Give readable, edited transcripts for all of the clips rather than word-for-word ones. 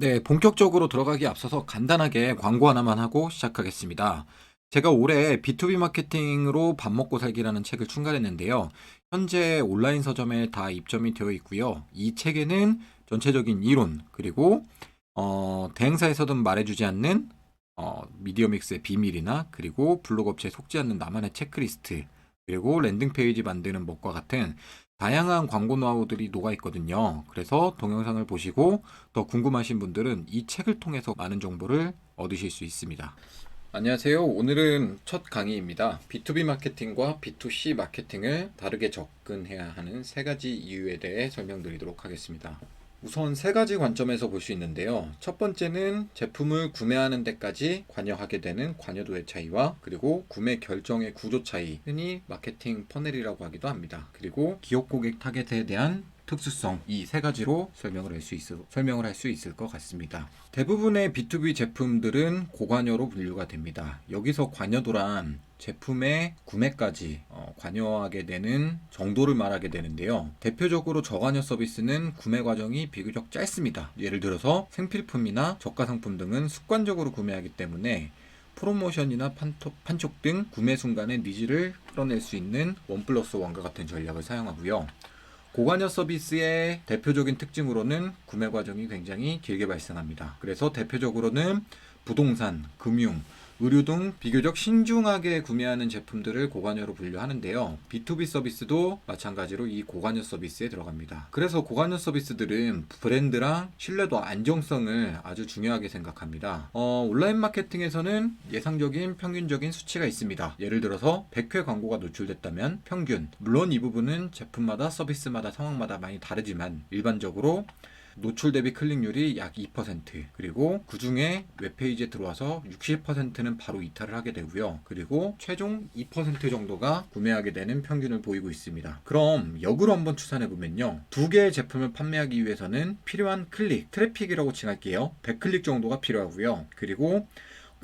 네, 본격적으로 들어가기 앞서서 간단하게 광고 하나만 하고 시작하겠습니다. 제가 올해 B2B 마케팅으로 밥 먹고 살기라는 책을 출간했는데요. 현재 온라인 서점에 다 입점이 되어 있고요. 이 책에는 전체적인 이론, 그리고 대행사에서든 말해주지 않는 미디어 믹스의 비밀이나, 그리고 블로그 업체에 속지 않는 나만의 체크리스트, 그리고 랜딩 페이지 만드는 법과 같은 다양한 광고 노하우들이 녹아 있거든요. 그래서 동영상을 보시고 더 궁금하신 분들은 이 책을 통해서 많은 정보를 얻으실 수 있습니다. 안녕하세요. 오늘은 첫 강의입니다. B2B 마케팅과 B2C 마케팅을 다르게 접근해야 하는 세 가지 이유에 대해 설명드리도록 하겠습니다. 우선 세 가지 관점에서 볼 수 있는데요. 첫 번째는 제품을 구매하는 데까지 관여하게 되는 관여도의 차이와, 그리고 구매 결정의 구조 차이, 흔히 마케팅 퍼넬이라고 하기도 합니다. 그리고 기업 고객 타겟에 대한 특수성, 이 세 가지로 설명을 할 수 있을 것 같습니다. 대부분의 B2B 제품들은 고관여로 분류가 됩니다. 여기서 관여도란 제품의 구매까지 관여하게 되는 정도를 말하게 되는데요. 대표적으로 저관여 서비스는 구매 과정이 비교적 짧습니다. 예를 들어서 생필품이나 저가 상품 등은 습관적으로 구매하기 때문에 프로모션이나 판촉 등 구매 순간의 니즈를 끌어낼 수 있는 1+1과 같은 전략을 사용하고요. 고관여 서비스의 대표적인 특징으로는 구매 과정이 굉장히 길게 발생합니다. 그래서 대표적으로는 부동산, 금융, 의류 등 비교적 신중하게 구매하는 제품들을 고관여로 분류하는데요. B2B 서비스도 마찬가지로 이 고관여 서비스에 들어갑니다. 그래서 고관여 서비스들은 브랜드랑 신뢰도, 안정성을 아주 중요하게 생각합니다. 온라인 마케팅에서는 예상적인 평균적인 수치가 있습니다. 예를 들어서 100회 광고가 노출됐다면 평균, 물론 이 부분은 제품마다 서비스마다 상황마다 많이 다르지만 일반적으로 노출 대비 클릭률이 약 2%, 그리고 그 중에 웹페이지에 들어와서 60%는 바로 이탈을 하게 되고요. 그리고 최종 2% 정도가 구매하게 되는 평균을 보이고 있습니다. 그럼 역으로 한번 추산해 보면요. 두 개의 제품을 판매하기 위해서는 필요한 클릭, 트래픽이라고 칭할게요. 100클릭 정도가 필요하고요. 그리고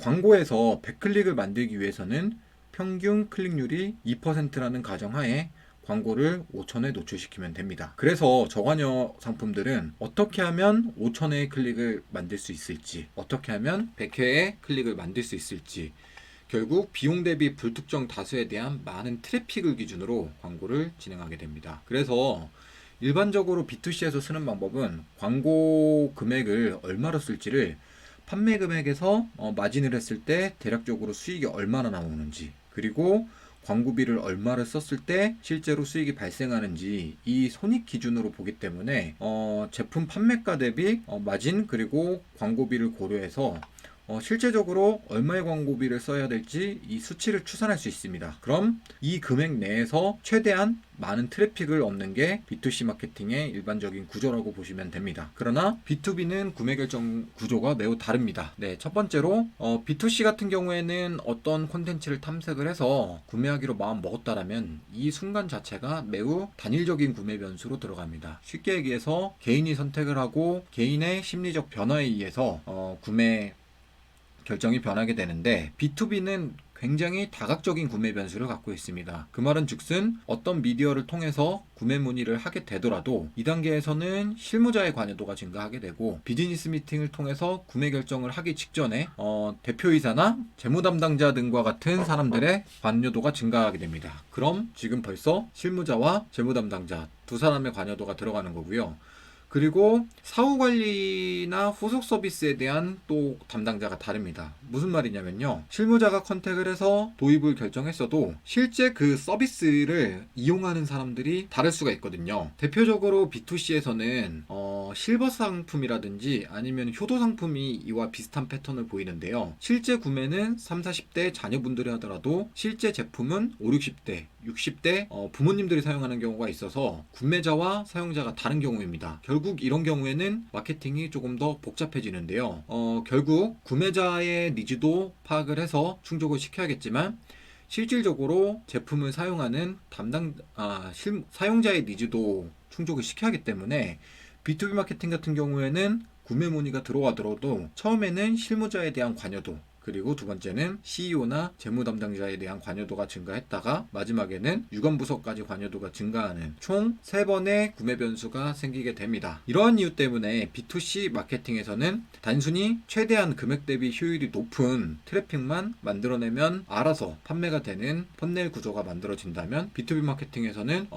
광고에서 100클릭을 만들기 위해서는 평균 클릭률이 2%라는 가정하에 광고를 5,000회 노출시키면 됩니다. 그래서 저관여 상품들은 어떻게 하면 5,000회의 클릭을 만들 수 있을지, 어떻게 하면 100회의 클릭을 만들 수 있을지, 결국 비용 대비 불특정 다수에 대한 많은 트래픽을 기준으로 광고를 진행하게 됩니다. 그래서 일반적으로 B2C에서 쓰는 방법은 광고 금액을 얼마로 쓸지를 판매 금액에서 마진을 했을 때 대략적으로 수익이 얼마나 나오는지, 그리고 광고비를 얼마를 썼을 때 실제로 수익이 발생하는지 이 손익 기준으로 보기 때문에 제품 판매가 대비 마진, 그리고 광고비를 고려해서 실제적으로 얼마의 광고비를 써야 될지 이 수치를 추산할 수 있습니다. 그럼 이 금액 내에서 최대한 많은 트래픽을 얻는 게 B2C 마케팅의 일반적인 구조라고 보시면 됩니다. 그러나 B2B는 구매 결정 구조가 매우 다릅니다. 네, 첫 번째로 B2C 같은 경우에는 어떤 콘텐츠를 탐색을 해서 구매하기로 마음 먹었다라면 이 순간 자체가 매우 단일적인 구매 변수로 들어갑니다. 쉽게 얘기해서 개인이 선택을 하고 개인의 심리적 변화에 의해서 구매 결정이 변하게 되는데, B2B는 굉장히 다각적인 구매 변수를 갖고 있습니다. 그 말은 즉슨 어떤 미디어를 통해서 구매 문의를 하게 되더라도 이 단계에서는 실무자의 관여도가 증가하게 되고, 비즈니스 미팅을 통해서 구매 결정을 하기 직전에 대표이사나 재무 담당자 등과 같은 사람들의 관여도가 증가하게 됩니다. 그럼 지금 벌써 실무자와 재무 담당자 두 사람의 관여도가 들어가는 거고요. 그리고 사후 관리나 후속 서비스에 대한 또 담당자가 다릅니다. 무슨 말이냐면요. 실무자가 컨택을 해서 도입을 결정했어도 실제 그 서비스를 이용하는 사람들이 다를 수가 있거든요. 대표적으로 B2C에서는 실버 상품이라든지 아니면 효도 상품이 이와 비슷한 패턴을 보이는데요. 실제 구매는 3, 40대 자녀분들이 하더라도 실제 제품은 5, 60대, 60대 부모님들이 사용하는 경우가 있어서 구매자와 사용자가 다른 경우입니다. 결국 이런 경우에는 마케팅이 조금 더 복잡해지는데요. 결국 구매자의 니즈도 파악을 해서 충족을 시켜야겠지만 실질적으로 제품을 사용하는 사용자의 니즈도 충족을 시켜야 하기 때문에 B2B 마케팅 같은 경우에는 구매 문의가 들어가더라도 처음에는 실무자에 대한 관여도, 그리고 두 번째는 CEO나 재무 담당자에 대한 관여도가 증가했다가 마지막에는 유관부서까지 관여도가 증가하는 총 3번의 구매 변수가 생기게 됩니다. 이러한 이유 때문에 B2C 마케팅에서는 단순히 최대한 금액 대비 효율이 높은 트래픽만 만들어내면 알아서 판매가 되는 펀넬 구조가 만들어진다면, B2B 마케팅에서는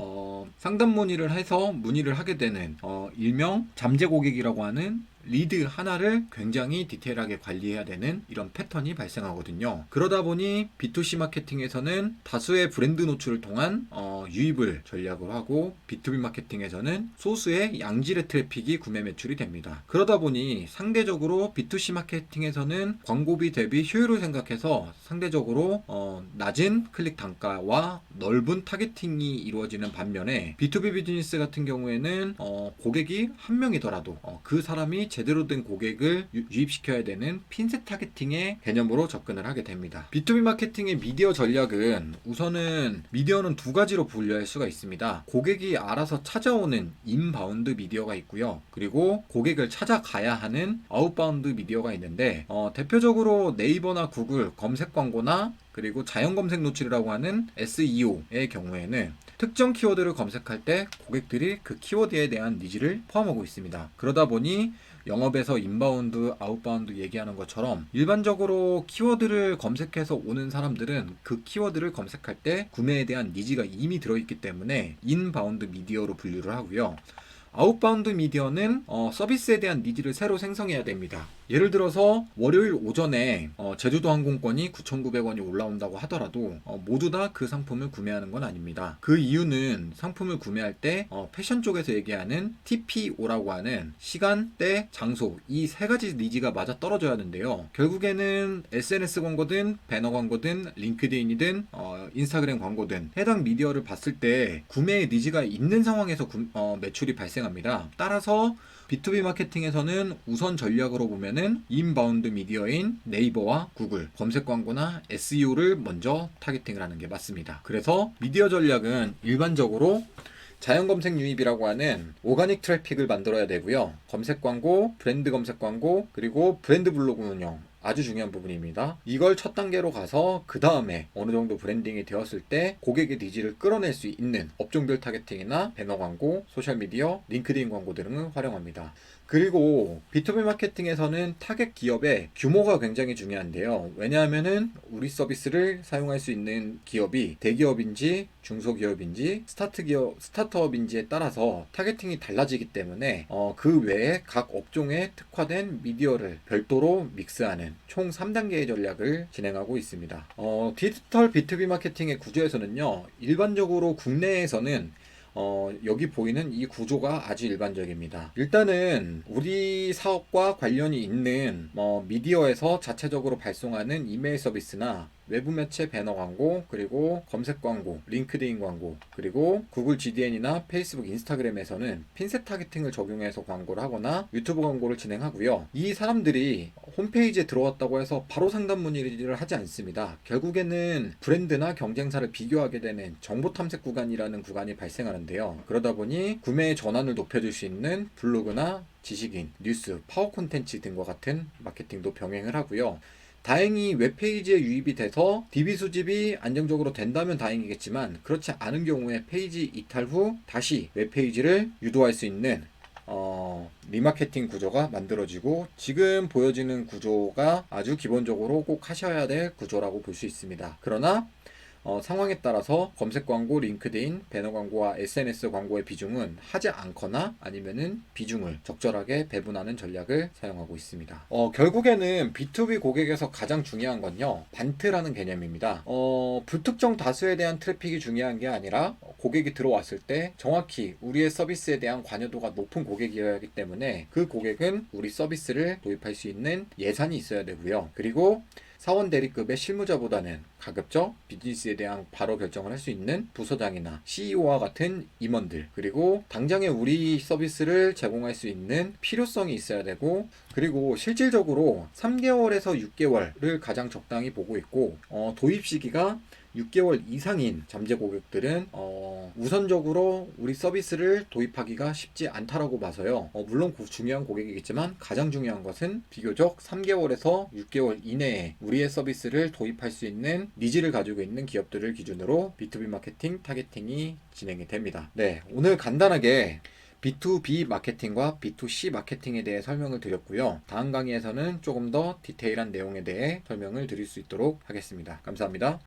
상담 문의를 해서 문의를 하게 되는 일명 잠재 고객이라고 하는 리드 하나를 굉장히 디테일하게 관리해야 되는 이런 패턴이 발생하거든요. 그러다 보니 B2C 마케팅에서는 다수의 브랜드 노출을 통한 유입을 전략을 하고, B2B 마케팅에서는 소수의 양질의 트래픽이 구매 매출이 됩니다. 그러다 보니 상대적으로 B2C 마케팅에서는 광고비 대비 효율을 생각해서 상대적으로 낮은 클릭 단가와 넓은 타겟팅이 이루어지는 반면에, B2B 비즈니스 같은 경우에는 고객이 한 명이더라도 그 사람이 제대로 된 고객을 유입시켜야 되는 핀셋 타겟팅의 개념으로 접근을 하게 됩니다. B2B 마케팅의 미디어 전략은 우선은 미디어는 두 가지로 분류할 수가 있습니다. 고객이 알아서 찾아오는 인바운드 미디어가 있고요. 그리고 고객을 찾아가야 하는 아웃바운드 미디어가 있는데, 대표적으로 네이버나 구글 검색 광고나 그리고 자연 검색 노출이라고 하는 SEO의 경우에는 특정 키워드를 검색할 때 고객들이 그 키워드에 대한 니즈를 포함하고 있습니다. 그러다 보니 영업에서 인바운드, 아웃바운드 얘기하는 것처럼 일반적으로 키워드를 검색해서 오는 사람들은 그 키워드를 검색할 때 구매에 대한 니즈가 이미 들어있기 때문에 인바운드 미디어로 분류를 하고요. 아웃바운드 미디어는 서비스에 대한 니즈를 새로 생성해야 됩니다. 예를 들어서 월요일 오전에 제주도 항공권이 9,900원이 올라온다고 하더라도 모두 다 그 상품을 구매하는 건 아닙니다. 그 이유는 상품을 구매할 때 패션 쪽에서 얘기하는 TPO라고 하는 시간, 때, 장소, 이 세 가지 니즈가 맞아 떨어져야 하는데요. 결국에는 SNS 광고든 배너 광고든 링크드인이든 인스타그램 광고든 해당 미디어를 봤을 때 구매의 니즈가 있는 상황에서 매출이 발생합니다. 따라서 B2B 마케팅에서는 우선 전략으로 보면은 인바운드 미디어인 네이버와 구글 검색 광고나 SEO를 먼저 타겟팅을 하는 게 맞습니다. 그래서 미디어 전략은 일반적으로 자연 검색 유입이라고 하는 오가닉 트래픽을 만들어야 되고요. 검색 광고, 브랜드 검색 광고, 그리고 브랜드 블로그 운영, 아주 중요한 부분입니다. 이걸 첫 단계로 가서 그 다음에 어느 정도 브랜딩이 되었을 때 고객의 니즈를 끌어낼 수 있는 업종별 타겟팅이나 배너 광고, 소셜미디어, 링크드인 광고 등을 활용합니다. 그리고 B2B 마케팅에서는 타겟 기업의 규모가 굉장히 중요한데요. 왜냐하면은 우리 서비스를 사용할 수 있는 기업이 대기업인지 중소기업인지 스타트업인지에 따라서 타겟팅이 달라지기 때문에 그 외에 각 업종에 특화된 미디어를 별도로 믹스하는 총 3단계의 전략을 진행하고 있습니다. 디지털 B2B 마케팅의 구조에서는요, 일반적으로 국내에서는 여기 보이는 이 구조가 아주 일반적입니다. 일단은 우리 사업과 관련이 있는 미디어에서 자체적으로 발송하는 이메일 서비스나 외부 매체 배너 광고, 그리고 검색 광고, 링크드인 광고, 그리고 구글 GDN이나 페이스북, 인스타그램에서는 핀셋 타겟팅을 적용해서 광고를 하거나 유튜브 광고를 진행하고요. 이 사람들이 홈페이지에 들어왔다고 해서 바로 상담 문의를 하지 않습니다. 결국에는 브랜드나 경쟁사를 비교하게 되는 정보 탐색 구간이라는 구간이 발생하는데요. 그러다 보니 구매의 전환을 높여줄 수 있는 블로그나 지식인, 뉴스, 파워 콘텐츠 등과 같은 마케팅도 병행을 하고요. 다행히 웹페이지에 유입이 돼서 DB 수집이 안정적으로 된다면 다행이겠지만, 그렇지 않은 경우에 페이지 이탈 후 다시 웹페이지를 유도할 수 있는 리마케팅 구조가 만들어지고, 지금 보여지는 구조가 아주 기본적으로 꼭 하셔야 될 구조라고 볼 수 있습니다. 그러나 상황에 따라서 검색 광고, 링크드인, 배너 광고와 SNS 광고의 비중은 하지 않거나 아니면은 비중을 적절하게 배분하는 전략을 사용하고 있습니다. 결국에는 B2B 고객에서 가장 중요한 건요, 반트라는 개념입니다. 불특정 다수에 대한 트래픽이 중요한 게 아니라 고객이 들어왔을 때 정확히 우리의 서비스에 대한 관여도가 높은 고객이어야 하기 때문에 그 고객은 우리 서비스를 도입할 수 있는 예산이 있어야 되고요. 그리고 사원 대리급의 실무자보다는 가급적 비즈니스에 대한 바로 결정을 할 수 있는 부서장이나 CEO와 같은 임원들, 그리고 당장에 우리 서비스를 제공할 수 있는 필요성이 있어야 되고, 그리고 실질적으로 3개월에서 6개월을 가장 적당히 보고 있고, 도입 시기가 6개월 이상인 잠재 고객들은 우선적으로 우리 서비스를 도입하기가 쉽지 않다라고 봐서요. 물론 중요한 고객이겠지만 가장 중요한 것은 비교적 3개월에서 6개월 이내에 우리의 서비스를 도입할 수 있는 니즈를 가지고 있는 기업들을 기준으로 B2B 마케팅 타겟팅이 진행이 됩니다. 네, 오늘 간단하게 B2B 마케팅과 B2C 마케팅에 대해 설명을 드렸고요. 다음 강의에서는 조금 더 디테일한 내용에 대해 설명을 드릴 수 있도록 하겠습니다. 감사합니다.